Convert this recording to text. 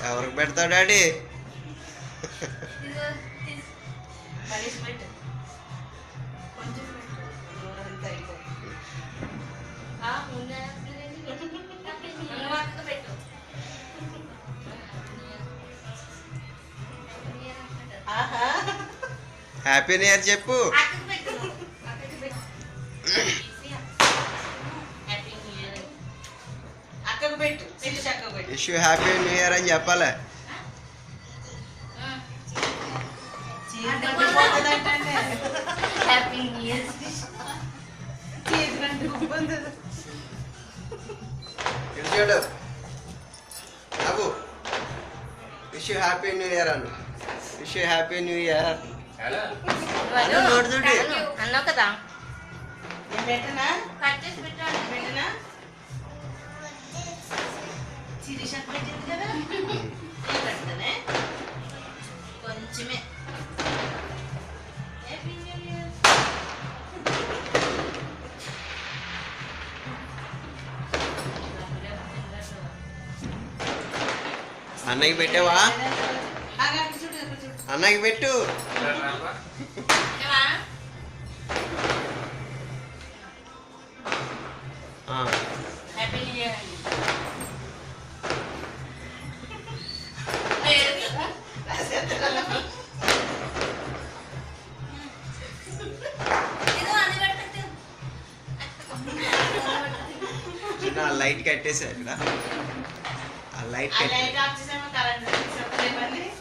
ఎవరికి పెడతావు daddy? Happy new year చెప్పు. Wish you happy new year అని చెప్పాలి. చూడు బాబు, wish you happy new year అను. Wish you happy new year నోడుతుంటే అన్నావు కదా. కొంచెమే అన్నకి పెట్టావా? అన్నకి పెట్టు. చిన్న లైట్ కట్టేసా ఇక్కడ. ఆ లైట్ ఆఫ్ చేసాము. కరెంట్